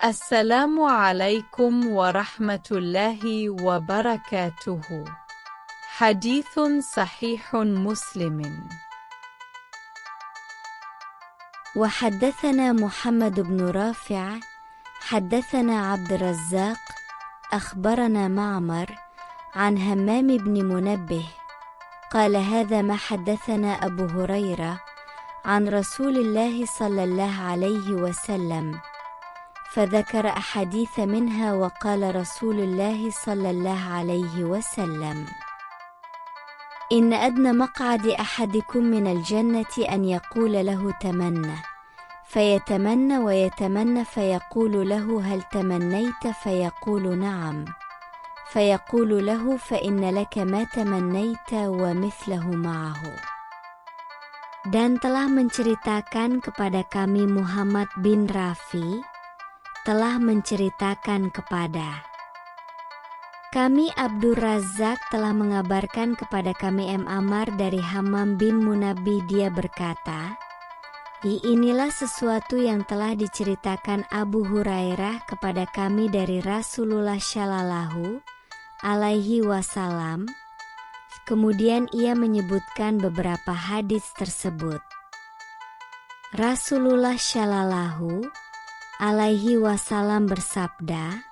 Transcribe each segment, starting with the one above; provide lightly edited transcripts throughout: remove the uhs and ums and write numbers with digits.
السلام عليكم ورحمة الله وبركاته. حديث صحيح مسلم. وحدثنا محمد بن رافع حدثنا عبد الرزاق أخبرنا معمر عن همام بن منبه قال هذا ما حدثنا أبو هريرة عن رسول الله صلى الله عليه وسلم، فذكر أحاديث منها وقال رسول الله صلى الله عليه وسلم: إن أدنى مقعد أحدكم من الجنة أن يقول له تمنى، فيتمنى ويتمنى فيقول له هل تمنيت؟ فيقول نعم، فيقول له فإن لك ما تمنيت ومثله معه. Dan telah menceritakan kepada kami Muhammad bin Rafi, telah menceritakan kepada kami Abdur Razak telah mengabarkan kepada kami Amar dari Hammam bin Munabbi, dia berkata, inilah sesuatu yang telah diceritakan Abu Hurairah kepada kami dari Rasulullah Shallallahu Alaihi Wasallam. Kemudian ia menyebutkan beberapa hadis tersebut. Rasulullah Shallallahu Alaihi Wasallam bersabda,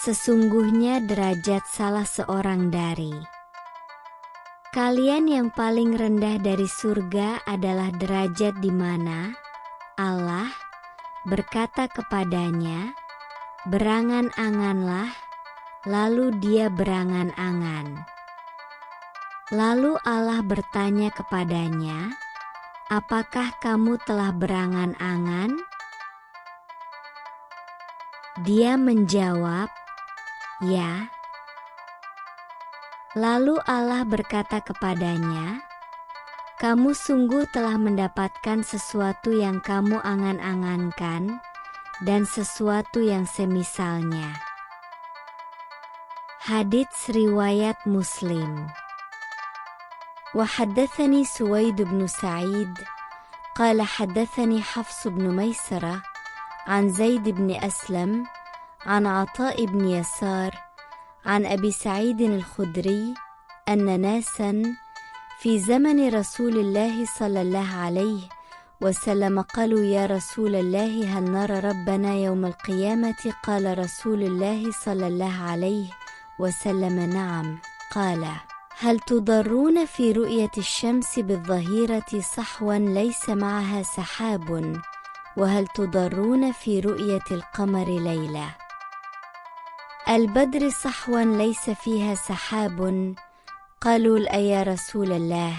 sesungguhnya derajat salah seorang dari kalian yang paling rendah dari surga adalah derajat di mana Allah berkata kepadanya, berangan-anganlah, lalu dia berangan-angan. Lalu Allah bertanya kepadanya, apakah kamu telah berangan-angan? Dia menjawab, ya. Lalu Allah berkata kepadanya, kamu sungguh telah mendapatkan sesuatu yang kamu angan-angankan dan sesuatu yang semisalnya. Hadits riwayat Muslim. وحدثني سويد بن سعيد قال حدثني حفص بن ميسرة عن زيد بن أسلم عن عطاء بن يسار عن أبي سعيد الخدري أن ناسا في زمن رسول الله صلى الله عليه وسلم قالوا يا رسول الله هل نرى ربنا يوم القيامة؟ قال رسول الله صلى الله عليه وسلم نعم. قال هل تضرون في رؤية الشمس بالظهيرة صحوا ليس معها سحاب؟ وهل تضرون في رؤية القمر ليلة البدر صحوا ليس فيها سحاب؟ قالوا لا يا رسول الله.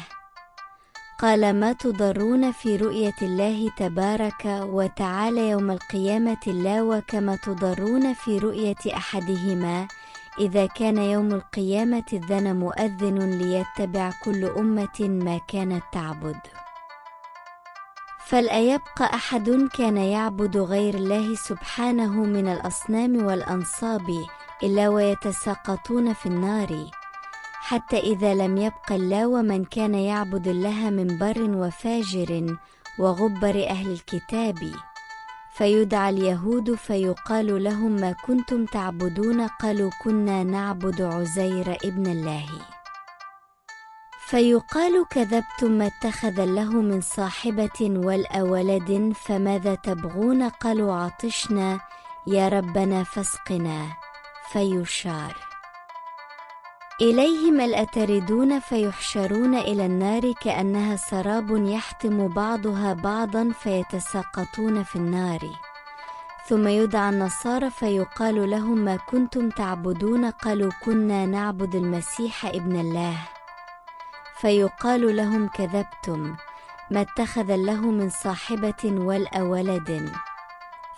قال ما تضرون في رؤية الله تبارك وتعالى يوم القيامة لا وكما تضرون في رؤية أحدهما إذا كان يوم القيامة أذن مؤذن ليتبع كل أمة ما كانت تعبد. فلا يبقى أحد كان يعبد غير الله سبحانه من الأصنام والأنصاب إلا ويتساقطون في النار، حتى إذا لم يبق إلا ومن كان يعبد الله من بر وفاجر وغبر أهل الكتاب، فيدعى اليهود فيقال لهم ما كنتم تعبدون؟ قالوا كنا نعبد عزير ابن الله. فيقال كذبتم ما اتخذ له من صاحبة ولا ولد فماذا تبغون؟ قالوا عطشنا يا ربنا فاسقنا. فيشار إليهم الأتردون فيحشرون إلى النار كأنها سراب يحتم بعضها بعضا فيتساقطون في النار. ثم يدعى النصارى فيقال لهم ما كنتم تعبدون؟ قالوا كنا نعبد المسيح ابن الله. فيقال لهم كذبتم ما اتخذ له من صاحبة ولا ولد.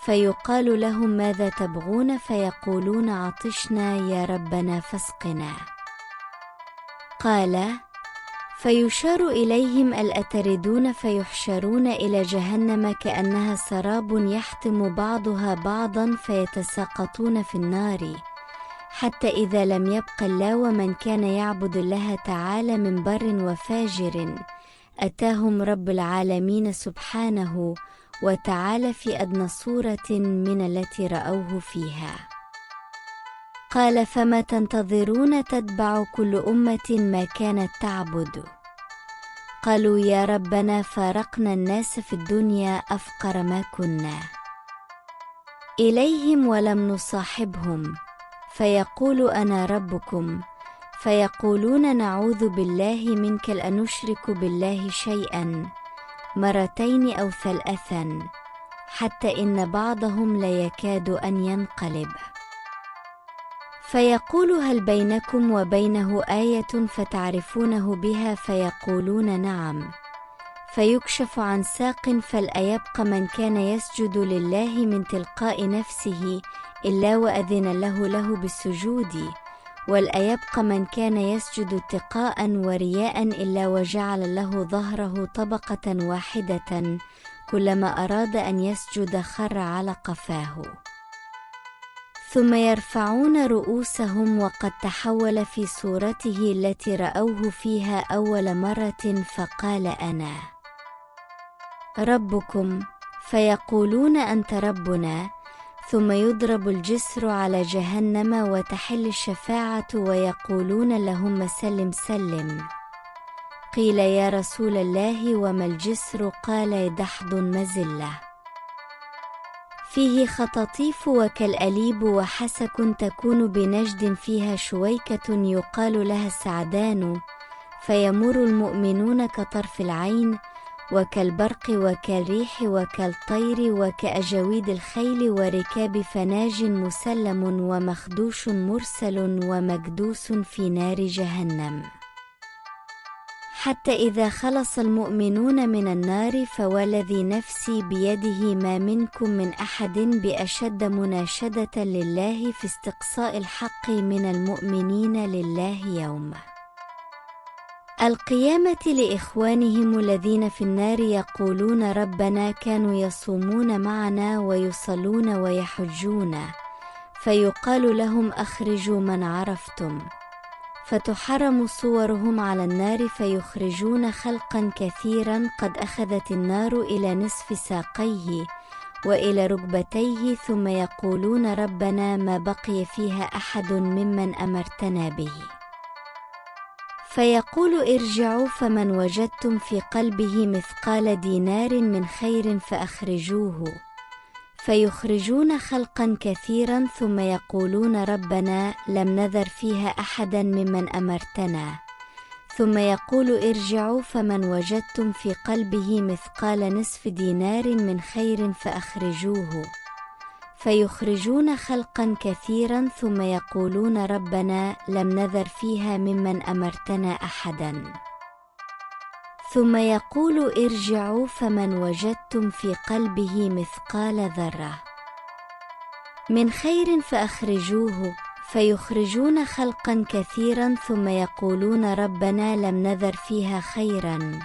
فيقال لهم ماذا تبغون؟ فيقولون عطشنا يا ربنا فاسقنا. قال فيشار إليهم الأتردون فيحشرون إلى جهنم كأنها سراب يحتم بعضها بعضا فيتساقطون في النار، حتى إذا لم يبق إلا ومن كان يعبد الله تعالى من بر وفاجر أتاهم رب العالمين سبحانه وتعالى في أدنى صورة من التي رأوه فيها. قال: فما تنتظرون؟ تتبع كل أمة ما كانت تعبد. قالوا: يا ربنا، فارقنا الناس في الدنيا أفقر ما كنا إليهم ولم نصاحبهم، فيقول: أنا ربكم، فيقولون: نعوذ بالله منك، لأن نشرك بالله شيئا، مرتين أو ثلاثا، حتى إن بعضهم ليكاد أن ينقلب. فيقول: هل بينكم وبينه آية فتعرفونه بها؟ فيقولون: نعم. فيكشف عن ساق، فلا يبقى من كان يسجد لله من تلقاء نفسه إلا وأذن له بالسجود، ولا يبقى من كان يسجد اتقاء ورياء إلا وجعل له ظهره طبقة واحدة، كلما أراد أن يسجد خر على قفاه. ثم يرفعون رؤوسهم وقد تحول في صورته التي رأوه فيها أول مرة، فقال: أنا ربكم، فيقولون: أنت ربنا. ثم يضرب الجسر على جهنم وتحل الشفاعة، ويقولون: اللهم سلم سلم. قيل: يا رسول الله، وما الجسر؟ قال: دحض مزلة، فيه خطاطيف وكالأليب وحسك، تكون بنجد فيها شويكة يقال لها السعدان، فيمر المؤمنون كطرف العين، وكالبرق وكالريح وكالطير وكأجاويد الخيل وركاب فناج مسلم ومخدوش مرسل ومكدوس في نار جهنم، حتى إذا خلص المؤمنون من النار، فوالذي نفسي بيده ما منكم من أحد بأشد مناشدة لله في استقصاء الحق من المؤمنين لله يوم القيامة لإخوانهم الذين في النار، يقولون: ربنا، كانوا يصومون معنا ويصلون ويحجون، فيقال لهم: أخرجوا من عرفتم، فتحرم صورهم على النار، فيخرجون خلقا كثيرا قد أخذت النار إلى نصف ساقيه وإلى ركبتيه، ثم يقولون: ربنا، ما بقي فيها أحد ممن أمرتنا به. فيقول: ارجعوا، فمن وجدتم في قلبه مثقال دينار من خير فأخرجوه، فيخرجون خلقا كثيرا، ثم يقولون: ربنا، لم نذر فيها أحدا ممن أمرتنا. ثم يقول: ارجعوا، فمن وجدتم في قلبه مثقال نصف دينار من خير فأخرجوه، فيخرجون خلقا كثيرا، ثم يقولون: ربنا، لم نذر فيها ممن أمرتنا أحدا. ثم يقول: ارجعوا، فمن وجدتم في قلبه مثقال ذرة من خير فأخرجوه، فيخرجون خلقا كثيرا، ثم يقولون: ربنا، لم نذر فيها خيرا.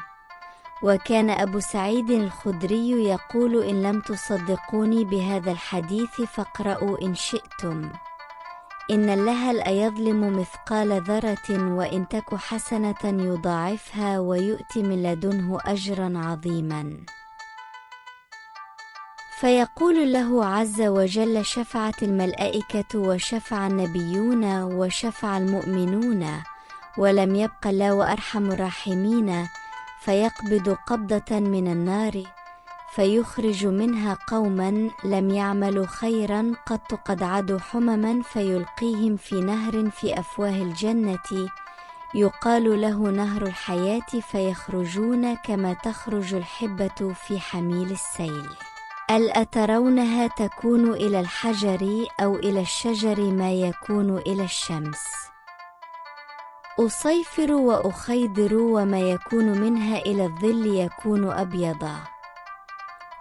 وكان أبو سعيد الخدري يقول: إن لم تصدقوني بهذا الحديث فاقرأوا إن شئتم، إن الله لا يظلم مثقال ذرة، وإن تك حسنة يضاعفها ويؤتي من لدنه أجرا عظيما. فيقول له عز وجل: شفعت الملائكة وشفع النبيون وشفع المؤمنون، ولم يبق إلا وأرحم الراحمين. فيقبض قبضة من النار، فيخرج منها قوما لم يعملوا خيرا قط، قد عدوا حمما، فيلقيهم في نهر في أفواه الجنة، يقال له نهر الحياة، فيخرجون كما تخرج الحبة في حميل السيل. ألا ترونها تكون إلى الحجر أو إلى الشجر ما يكون إلى الشمس، أصيفر وأخيدر، وما يكون منها إلى الظل يكون أبيضا.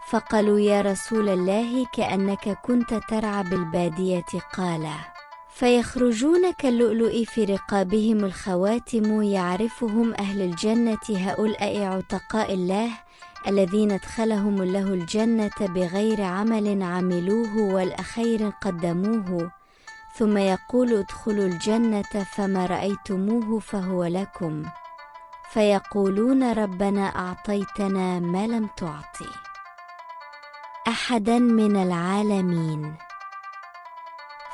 فقالوا: يا رسول الله، كأنك كنت ترعى بالبادية. قال: فيخرجون كاللؤلؤ في رقابهم الخواتم، يعرفهم أهل الجنة، هؤلاء عتقاء الله الذين ادخلهم الله الجنة بغير عمل عملوه ولا خير قدموه، ثم يقول: ادخلوا الجنة، فما رأيتموه فهو لكم، فيقولون: ربنا، أعطيتنا ما لم تعطي. أحدا من العالمين.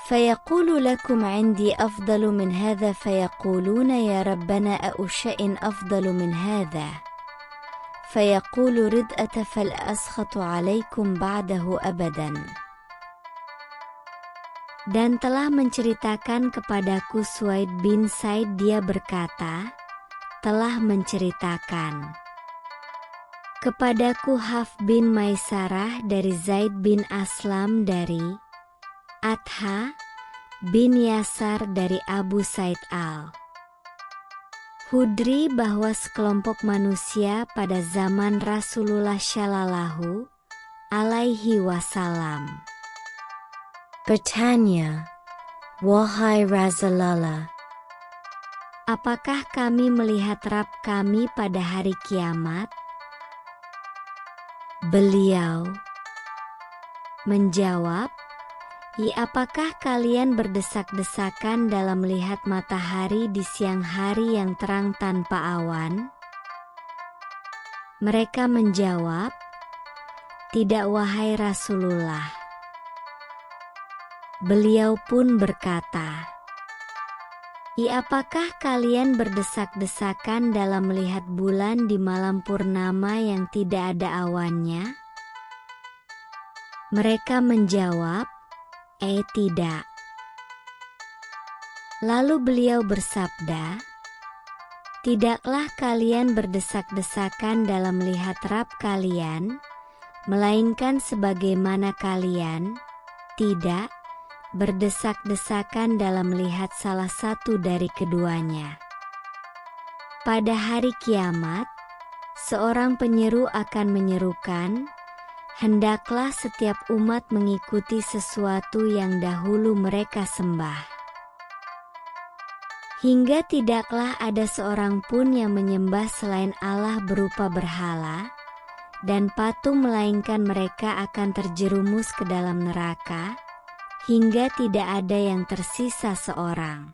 فيقول لكم عندي أفضل من هذا، فيقولون يا ربنا أي شيء أفضل من هذا؟ فيقول ردءة فلا أسخط عليكم بعده أبدا. Dan telah menceritakan kepadaku Suaid bin Said, dia berkata, telah menceritakan kepadaku Haf bin Maisarah dari Zaid bin Aslam dari Atha bin Yasar dari Abu Said al-Hudri bahwa sekelompok manusia pada zaman Rasulullah Shallallahu alaihi wasallam bertanya, wahai Rasulullah, apakah kami melihat Rabb kami pada hari kiamat? Beliau menjawab, apakah kalian berdesak-desakan dalam melihat matahari di siang hari yang terang tanpa awan? Mereka menjawab, tidak wahai Rasulullah. Beliau pun berkata, apakah kalian berdesak-desakan dalam melihat bulan di malam purnama yang tidak ada awannya? Mereka menjawab, tidak. Lalu beliau bersabda, tidaklah kalian berdesak-desakan dalam melihat Rabb kalian, melainkan sebagaimana kalian tidak berdesak-desakan dalam melihat salah satu dari keduanya. Pada hari kiamat, seorang penyeru akan menyerukan, hendaklah setiap umat mengikuti sesuatu yang dahulu mereka sembah. Hingga tidaklah ada seorang pun yang menyembah selain Allah berupa berhala dan patung, melainkan mereka akan terjerumus ke dalam neraka, hingga tidak ada yang tersisa seorang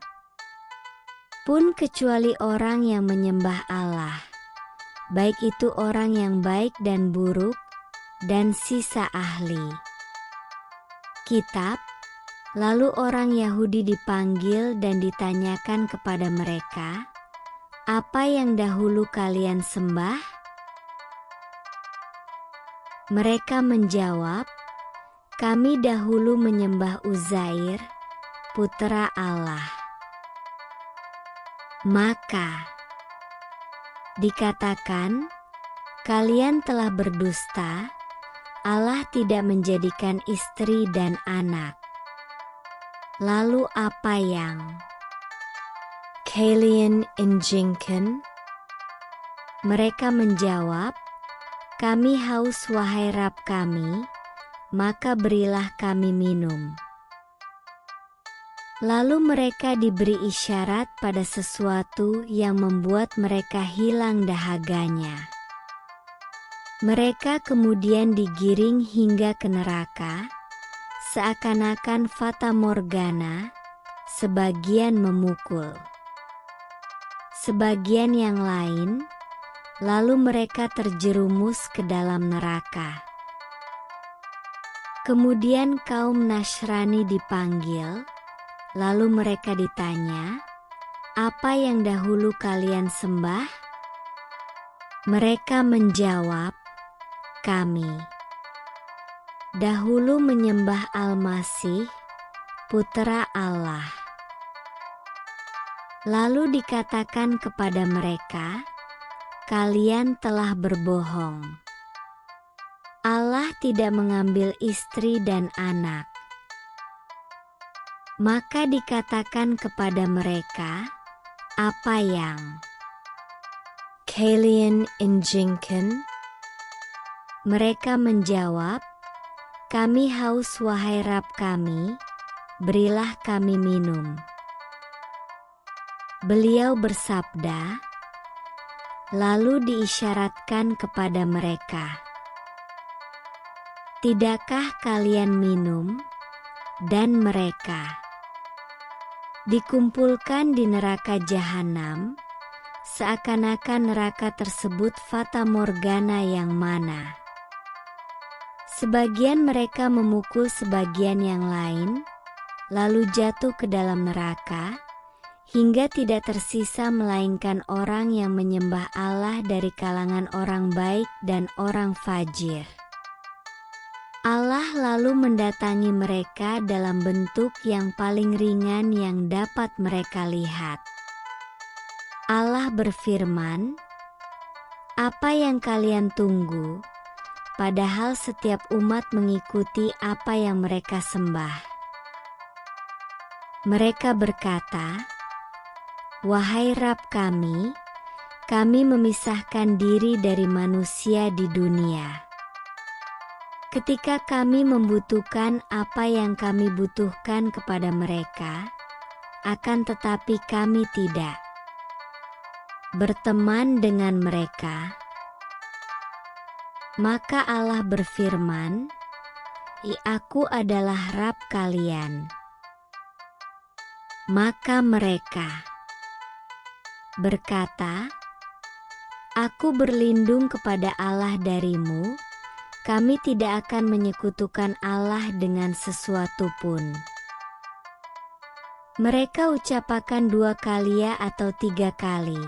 pun kecuali orang yang menyembah Allah, baik itu orang yang baik dan buruk, dan sisa ahli kitab. Lalu orang Yahudi dipanggil dan ditanyakan kepada mereka, apa yang dahulu kalian sembah? Mereka menjawab, kami dahulu menyembah Uzair, putra Allah. Maka dikatakan, kalian telah berdusta, Allah tidak menjadikan istri dan anak. Lalu apa yang kalian inginkan? Mereka menjawab, kami haus wahai Rabb kami, maka berilah kami minum. Lalu mereka diberi isyarat pada sesuatu yang membuat mereka hilang dahaganya. Mereka kemudian digiring hingga ke neraka, seakan-akan fata morgana, sebagian memukul sebagian yang lain, lalu mereka terjerumus ke dalam neraka. Kemudian kaum Nasrani dipanggil, lalu mereka ditanya, apa yang dahulu kalian sembah? Mereka menjawab, kami dahulu menyembah Al-Masih, putra Allah. Lalu dikatakan kepada mereka, kalian telah berbohong. Allah tidak mengambil istri dan anak. Maka dikatakan kepada mereka, apa yang kalian inginkan? Mereka menjawab, kami haus wahai Rabb kami, berilah kami minum. Beliau bersabda, lalu diisyaratkan kepada mereka, tidakkah kalian minum? Dan mereka dikumpulkan di neraka jahanam, seakan-akan neraka tersebut fata morgana yang mana Sebagian mereka memukul sebagian yang lain, lalu jatuh ke dalam neraka, hingga tidak tersisa melainkan orang yang menyembah Allah dari kalangan orang baik dan orang fajir. Allah lalu mendatangi mereka dalam bentuk yang paling ringan yang dapat mereka lihat. Allah berfirman, "Apa yang kalian tunggu? Padahal setiap umat mengikuti apa yang mereka sembah." Mereka berkata, "Wahai Rabb kami memisahkan diri dari manusia di dunia. Ketika kami membutuhkan apa yang kami butuhkan kepada mereka, akan tetapi kami tidak berteman dengan mereka." Maka Allah berfirman, Aku adalah Rabb kalian." Maka mereka berkata, "Aku berlindung kepada Allah darimu, kami tidak akan menyekutukan Allah dengan sesuatu pun." Mereka ucapakan 2 kali atau 3 kali,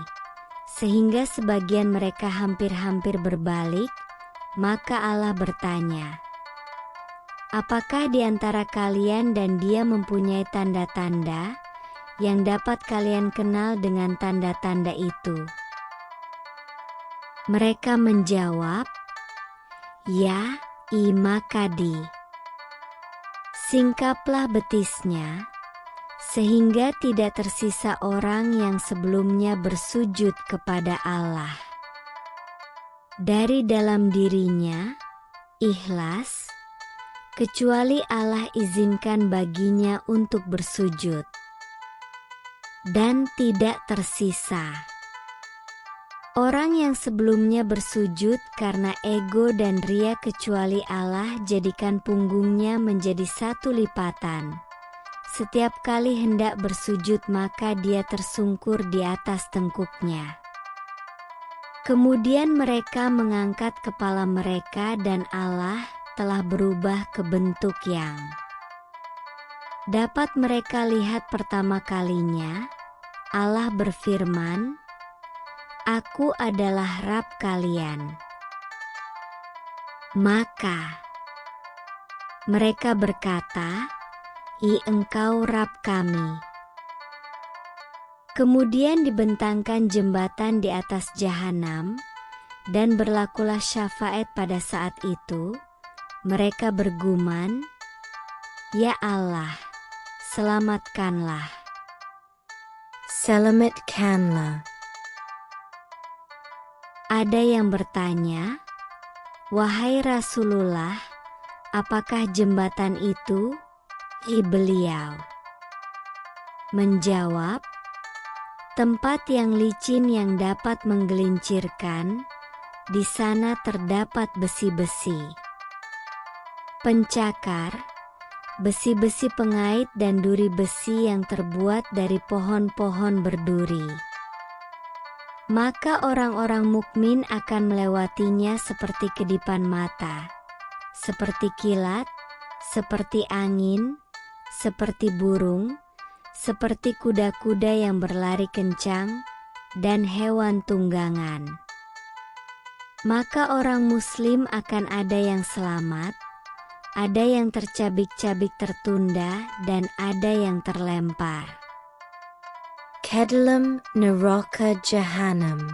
sehingga sebagian mereka hampir-hampir berbalik. Maka Allah bertanya, "Apakah di antara kalian dan dia mempunyai tanda-tanda yang dapat kalian kenal dengan tanda-tanda itu?" Mereka menjawab, "Ya, Makadi." Singkaplah betisnya, sehingga tidak tersisa orang yang sebelumnya bersujud kepada Allah. Dari dalam dirinya, ikhlas, kecuali Allah izinkan baginya untuk bersujud. Dan tidak tersisa orang yang sebelumnya bersujud karena ego dan ria kecuali Allah jadikan punggungnya menjadi 1 lipatan. Setiap kali hendak bersujud maka dia tersungkur di atas tengkuknya. Kemudian mereka mengangkat kepala mereka dan Allah telah berubah ke bentuk yang dapat mereka lihat pertama kalinya. Allah berfirman, "Aku adalah Rabb kalian." Maka mereka berkata, Engkau Rabb kami." Kemudian dibentangkan jembatan di atas jahanam, dan berlakulah syafaat pada saat itu. Mereka bergumam, "Ya Allah, selamatkanlah." Selamatkanlah. Ada yang bertanya, "Wahai Rasulullah, apakah jembatan itu?" Beliau menjawab, "Tempat yang licin yang dapat menggelincirkan, di sana terdapat besi-besi pencakar, besi-besi pengait dan duri besi yang terbuat dari pohon-pohon berduri. Maka orang-orang mukmin akan melewatinya seperti kedipan mata, seperti kilat, seperti angin, seperti burung, seperti kuda-kuda yang berlari kencang, dan hewan tunggangan. Maka orang muslim akan ada yang selamat, ada yang tercabik-cabik tertunda, dan ada yang terlempar ke dalam neraka jahanam.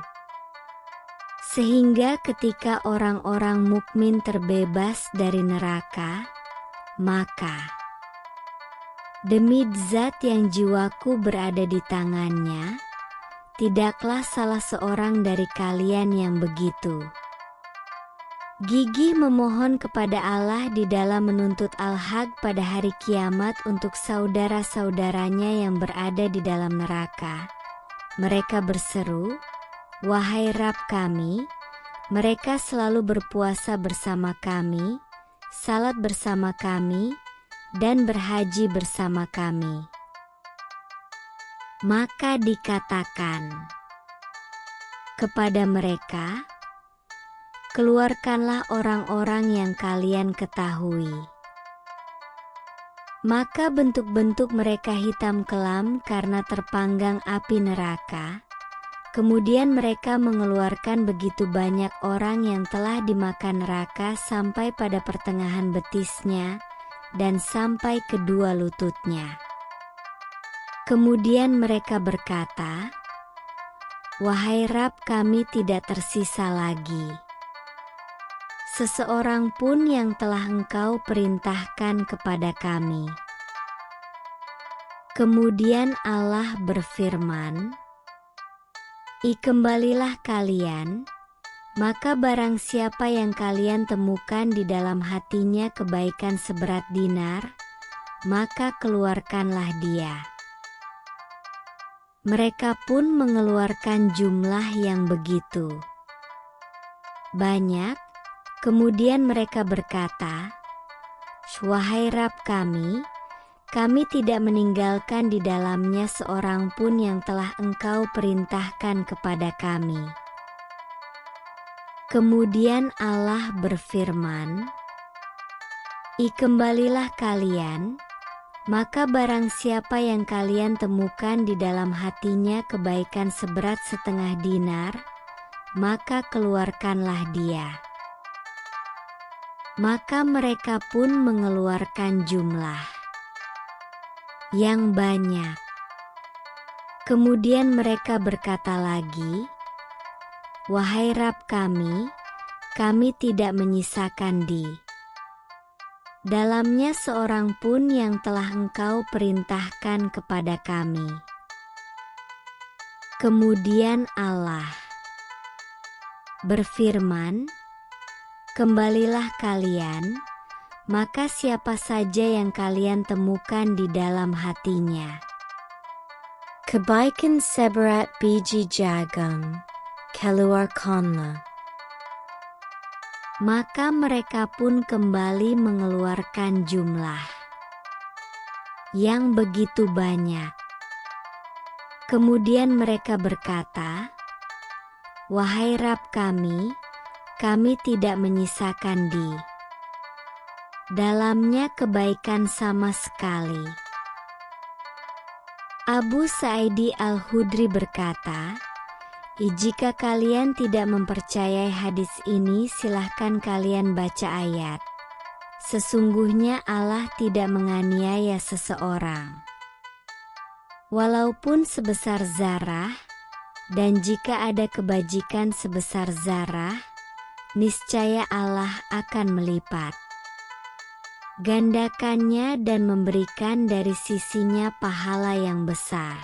Sehingga ketika orang-orang mukmin terbebas dari neraka, maka demi zat yang jiwaku berada di tangannya, tidaklah salah seorang dari kalian yang begitu gigih memohon kepada Allah di dalam menuntut al-haq pada hari kiamat untuk saudara-saudaranya yang berada di dalam neraka. Mereka berseru, "Wahai Rabb kami," mereka selalu berpuasa bersama kami, salat bersama kami, dan berhaji bersama kami. Maka dikatakan kepada mereka, keluarkanlah orang-orang yang kalian ketahui. Maka bentuk-bentuk mereka hitam kelam karena terpanggang api neraka. Kemudian mereka mengeluarkan begitu banyak orang yang telah dimakan neraka sampai pada pertengahan betisnya dan sampai kedua lututnya. Kemudian mereka berkata, "Wahai Rabb, kami tidak tersisa lagi seseorang pun yang telah Engkau perintahkan kepada kami." Kemudian Allah berfirman, "Kembalilah kalian, maka barang siapa yang kalian temukan di dalam hatinya kebaikan seberat dinar, maka keluarkanlah dia." Mereka pun mengeluarkan jumlah yang begitu banyak. Kemudian mereka berkata, "Wahai Rabb kami tidak meninggalkan di dalamnya seorang pun yang telah Engkau perintahkan kepada kami." Kemudian Allah berfirman, "Kembalilah kalian, maka barang siapa yang kalian temukan di dalam hatinya kebaikan seberat setengah dinar, maka keluarkanlah dia." Maka mereka pun mengeluarkan jumlah yang banyak. Kemudian mereka berkata lagi, "Wahai Rabb kami tidak menyisakan di dalamnya seorang pun yang telah Engkau perintahkan kepada kami." Kemudian Allah berfirman, "Kembalilah kalian, maka siapa saja yang kalian temukan di dalam hatinya Kebaikan seberat biji jagung, keluarkanlah." Maka mereka pun kembali mengeluarkan jumlah yang begitu banyak. Kemudian mereka berkata, "Wahai Rabb kami tidak menyisakan di dalamnya kebaikan sama sekali." Abu Sa'idi Al-Khudri berkata, "Jika kalian tidak mempercayai hadis ini, silahkan kalian baca ayat. Sesungguhnya Allah tidak menganiaya seseorang walaupun sebesar zarah, dan jika ada kebajikan sebesar zarah, niscaya Allah akan melipat gandakannya dan memberikan dari sisinya pahala yang besar."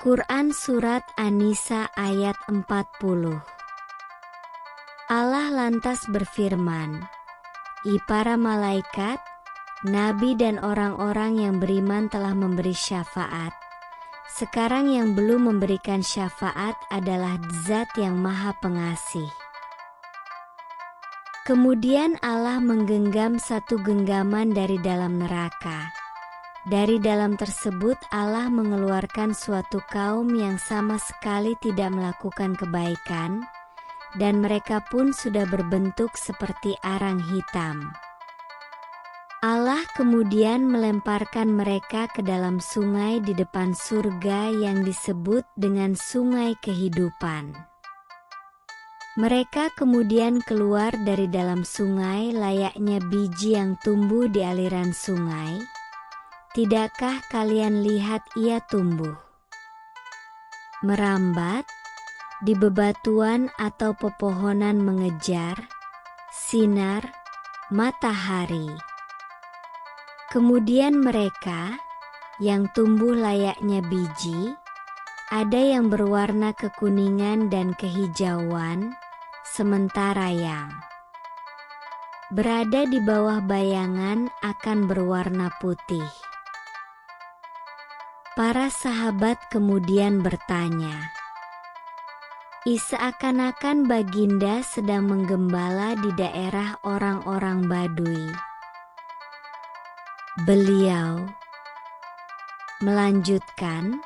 Quran Surat An-Nisa ayat 40. Allah lantas berfirman, Para malaikat, nabi dan orang-orang yang beriman telah memberi syafaat. Sekarang yang belum memberikan syafaat adalah Zat yang Maha Pengasih." Kemudian Allah menggenggam satu genggaman dari dalam neraka. Dari dalam tersebut Allah mengeluarkan suatu kaum yang sama sekali tidak melakukan kebaikan, dan mereka pun sudah berbentuk seperti arang hitam. Allah kemudian melemparkan mereka ke dalam sungai di depan surga yang disebut dengan sungai kehidupan. Mereka kemudian keluar dari dalam sungai layaknya biji yang tumbuh di aliran sungai. Tidakkah kalian lihat ia tumbuh, merambat, di bebatuan atau pepohonan mengejar sinar matahari? Kemudian mereka yang tumbuh layaknya biji, ada yang berwarna kekuningan dan kehijauan, sementara yang berada di bawah bayangan akan berwarna putih. Para sahabat kemudian bertanya, seakan-akan baginda sedang menggembala di daerah orang-orang Badui. Beliau melanjutkan,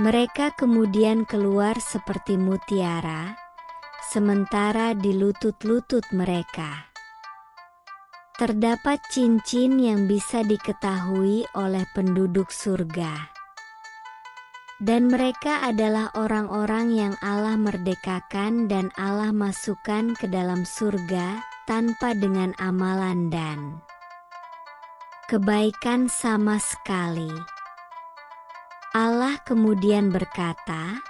mereka kemudian keluar seperti mutiara, sementara di lutut-lutut mereka terdapat cincin yang bisa diketahui oleh penduduk surga. Dan mereka adalah orang-orang yang Allah merdekakan dan Allah masukkan ke dalam surga tanpa dengan amalan dan kebaikan sama sekali. Allah kemudian berkata,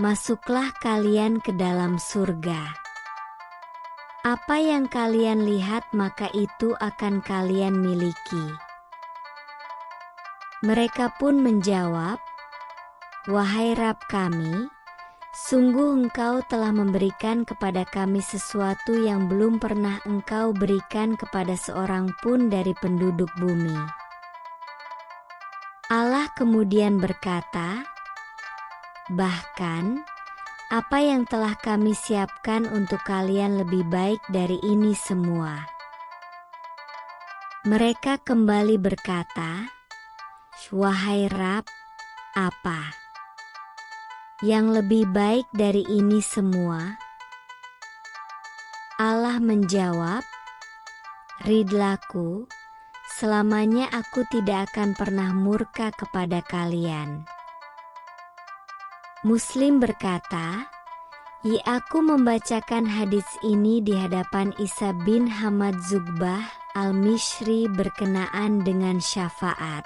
"Masuklah kalian ke dalam surga. Apa yang kalian lihat maka itu akan kalian miliki." Mereka pun menjawab, "Wahai Rabb kami, sungguh Engkau telah memberikan kepada kami sesuatu yang belum pernah Engkau berikan kepada seorang pun dari penduduk bumi." Allah kemudian berkata, "Bahkan, apa yang telah kami siapkan untuk kalian lebih baik dari ini semua." Mereka kembali berkata, "Wahai Rabb, apa yang lebih baik dari ini semua?" Allah menjawab, "Ridlaku, selamanya aku tidak akan pernah murka kepada kalian." Muslim berkata, Aku membacakan hadis ini di hadapan Isa bin Hamad Zugbah al-Mishri berkenaan dengan syafaat.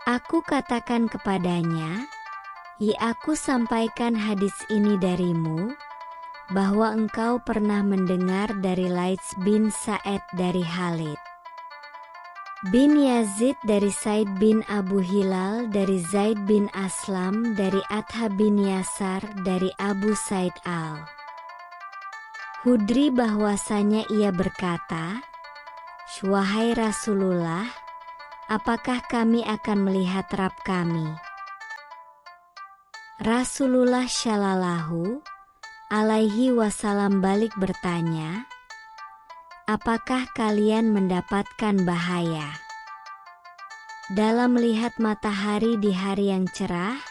Aku katakan kepadanya, Aku sampaikan hadis ini darimu, bahwa engkau pernah mendengar dari Laits bin Sa'ed dari Khalid bin Yazid dari Said bin Abu Hilal dari Zaid bin Aslam dari Atha bin Yasar dari Abu Said al-Hudri bahwasanya ia berkata, "Wahai Rasulullah, apakah kami akan melihat Rabb kami?" Rasulullah Shallallahu alaihi wasallam balik bertanya, "Apakah kalian mendapatkan bahaya dalam melihat matahari di hari yang cerah?"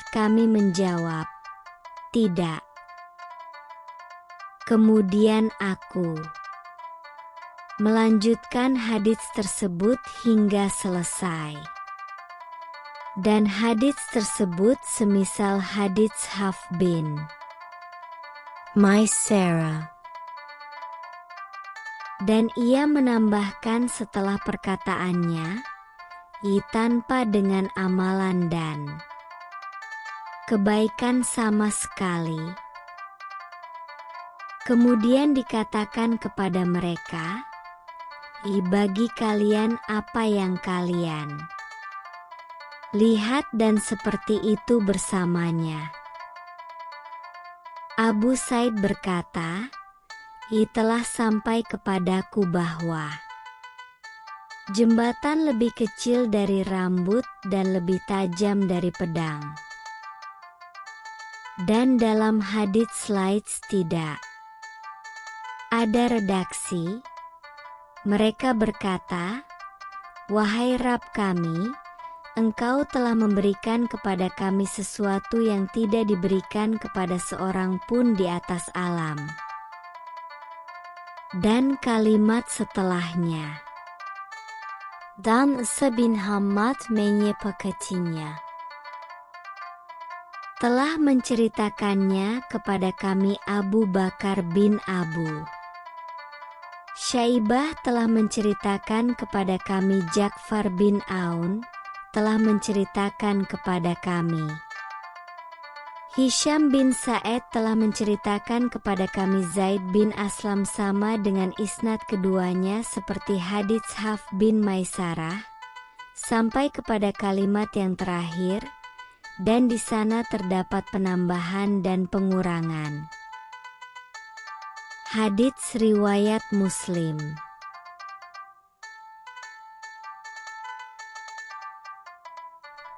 Kami menjawab, "Tidak." Kemudian aku melanjutkan hadits tersebut hingga selesai. Dan hadits tersebut semisal hadits Haf bin Maisarah. Dan ia menambahkan setelah perkataannya, tanpa dengan amalan dan kebaikan sama sekali. Kemudian dikatakan kepada mereka, bagi kalian apa yang kalian lihat dan seperti itu bersamanya. Abu Said berkata, telah sampai kepadaku bahwa jembatan lebih kecil dari rambut dan lebih tajam dari pedang. Dan dalam hadits slides tidak ada redaksi. Mereka berkata, "Wahai Rabb kami, Engkau telah memberikan kepada kami sesuatu yang tidak diberikan kepada seorang pun di atas alam." Dan kalimat setelahnya, "Dan Isa bin Hamad menyepakatinya," telah menceritakannya kepada kami Abu Bakar bin Abu Syaibah, telah menceritakan kepada kami Ja'far bin Aun, telah menceritakan kepada kami Hisham bin Sa'ed, telah menceritakan kepada kami Zaid bin Aslam sama dengan isnad keduanya seperti hadits Haf bin Maisarah, sampai kepada kalimat yang terakhir, dan di sana terdapat penambahan dan pengurangan. Hadits riwayat Muslim.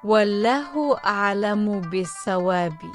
Wallahu a'lamu bis-sawabi.